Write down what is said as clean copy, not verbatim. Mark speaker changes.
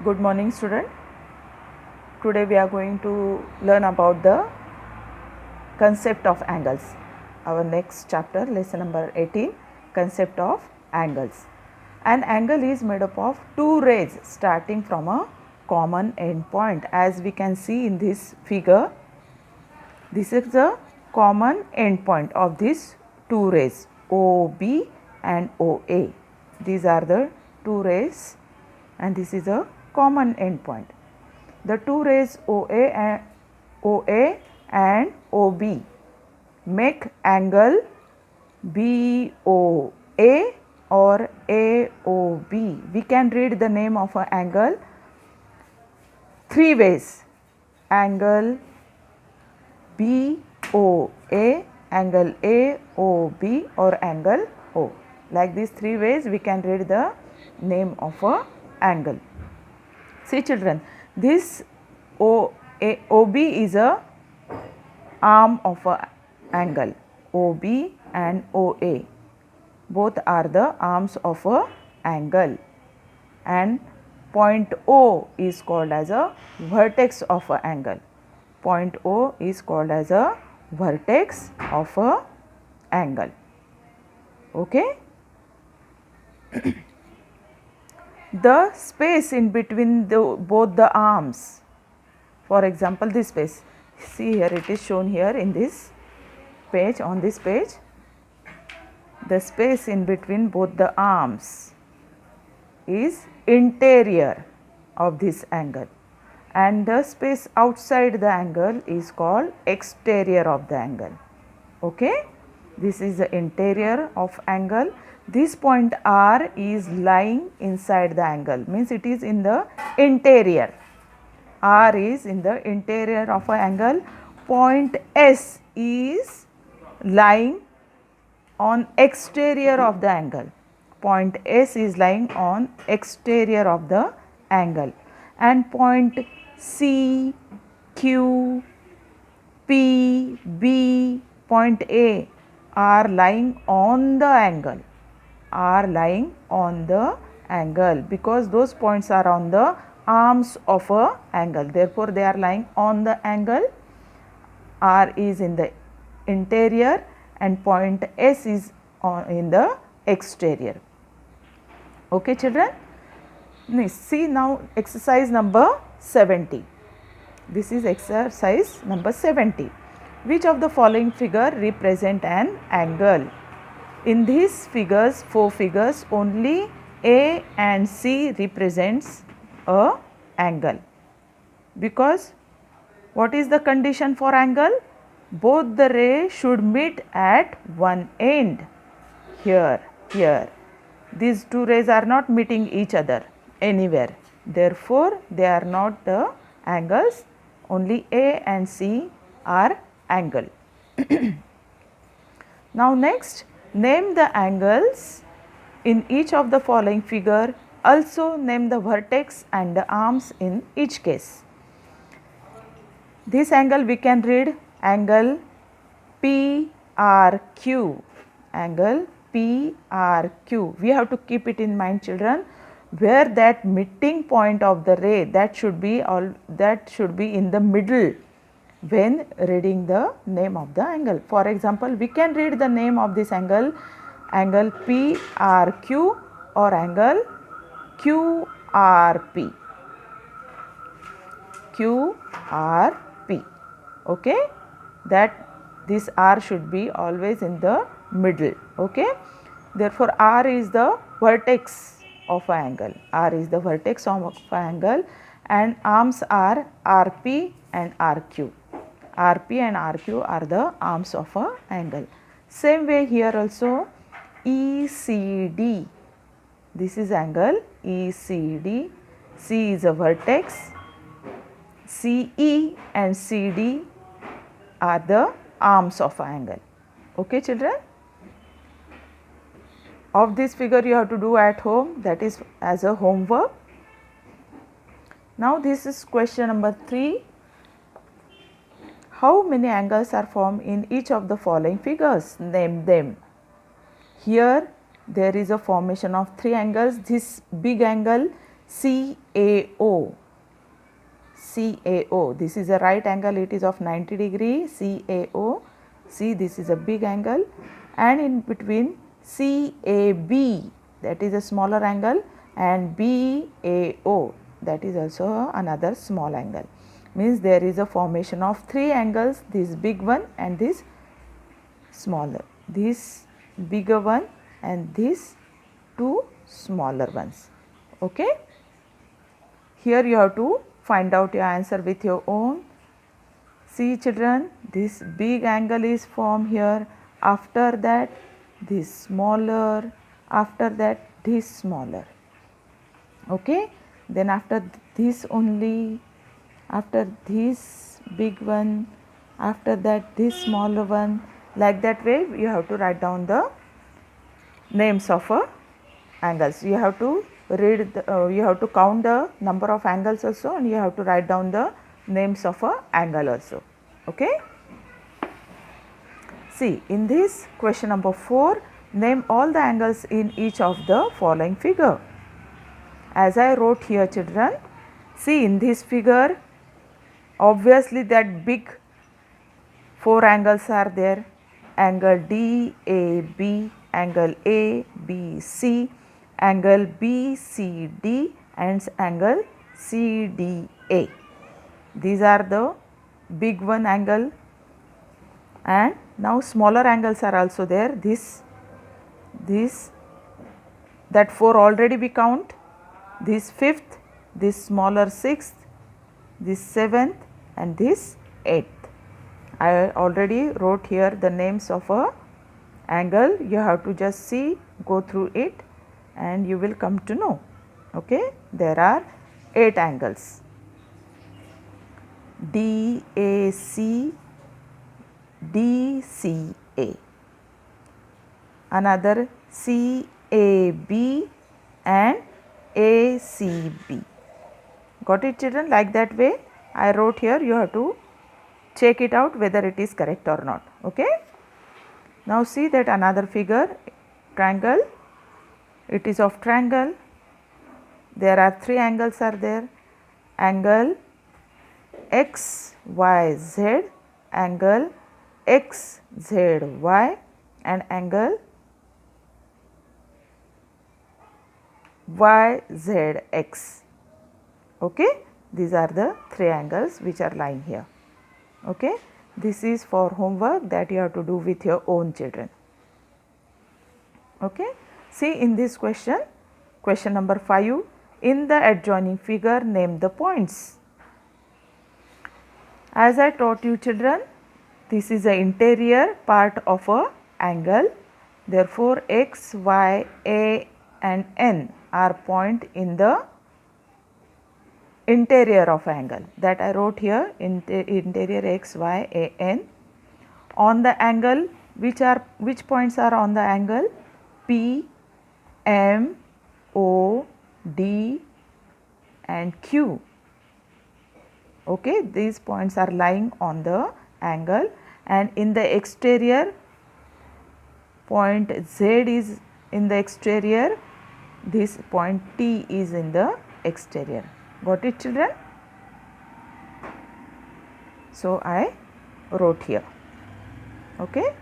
Speaker 1: Good morning, student. Today we are going to learn about the concept of angles. Our next chapter, lesson number 18, concept of angles. An angle is made up of two rays starting from a common end point. As we can see in this figure, this is the common end point of these two rays, OB and OA. These are the two rays and this is a common end point. The two rays OA and OB make angle BOA or AOB. We can read the name of an angle three ways: angle BOA, angle AOB or angle O. Like these three ways we can read the name of a angle. See children, this OB is a arm of a angle. OB and OA both are the arms of a angle, and point O is called as a vertex of a angle. Point O is called as a vertex of a angle. Okay. The space in between both the arms, for example this space, see here, it is shown here in this page, on this page, the space in between both the arms is interior of this angle, and the space outside the angle is called exterior of the angle. Okay, this is the interior of angle. This point R is lying inside the angle, means it is in the interior. R is in the interior of an angle. Point S is lying on exterior of the angle. Point S is lying on exterior of the angle, and point C, Q, P, B, point A are lying on the angle. Are lying on the angle because those points are on the arms of a angle. Therefore, they are lying on the angle. R is in the interior and point S is in the exterior. Okay, children. See now exercise number 70. This is exercise number 70. Which of the following figure represent an angle? In these figures, four figures, only A and C represents a angle, because what is the condition for angle? Both the rays should meet at one end. Here. These two rays are not meeting each other anywhere. Therefore, they are not the angles. Only A and C are angle. Now next, name the angles in each of the following figure. Also name the vertex and the arms in each case. This angle we can read angle PRQ. Angle PRQ. We have to keep it in mind, children, where that meeting point of the ray, that should be in the middle when reading the name of the angle. For example, we can read the name of this angle, angle PRQ or angle QRP. QRP. Okay, that this R should be always in the middle. Okay, therefore R is the vertex of an angle. R is the vertex of an angle, and arms are RP and RQ. RP and RQ are the arms of an angle. Same way here also ECD. This is angle ECD. C is a vertex. CE and CD are the arms of an angle. Okay, children? Of this figure you have to do at home, that is as a homework. Now this is question number 3. How many angles are formed in each of the following figures? Name them. Here there is a formation of 3 angles. This big angle CAO. CAO. This is a right angle, it is of 90 degree. CAO. See, this is a big angle, and in between CAB, that is a smaller angle, and BAO, that is also another small angle. Means there is a formation of three angles, this big one and this smaller, this bigger one and these two smaller ones. Okay. Here you have to find out your answer with your own. See children, this big angle is formed here, after that this smaller, after that this smaller. Okay. Then after this only, after this big one, after that this smaller one. Like that way you have to write down the names of angles. You have to read you have to count the number of angles also, and you have to write down the names of angle also. Okay. See, in this question number 4, name all the angles in each of the following figure. As I wrote here children, see in this figure, obviously that big 4 angles are there, angle DAB, angle ABC, angle BCD and angle CDA. These are the big one angle, and now smaller angles are also there. This that 4 already we count, this 5th, this smaller 6th, this 7th and this 8th. I already wrote here the names of a angle. You have to just see, go through it and you will come to know. Okay. There are 8 angles. DAC, DCA, another CAB and ACB. Got it children? Like that way I wrote here, you have to check it out whether it is correct or not. Okay. Now see that another figure, triangle, it is of triangle. There are 3 angles are there, angle XYZ, angle XZY and angle YZX. Okay. These are the 3 angles which are lying here. Okay. This is for homework that you have to do with your own children. Okay. See in this question, question number 5, in the adjoining figure name the points. As I taught you children, this is the interior part of a angle. Therefore, X, Y, A and N are point in the interior of angle, that I wrote here, interior X, Y, A, N. On the angle, which points are on the angle? P, M, O, D and Q. Okay, these points are lying on the angle, and in the exterior, point Z is in the exterior, this point T is in the exterior. Got it children? So I wrote here. Okay.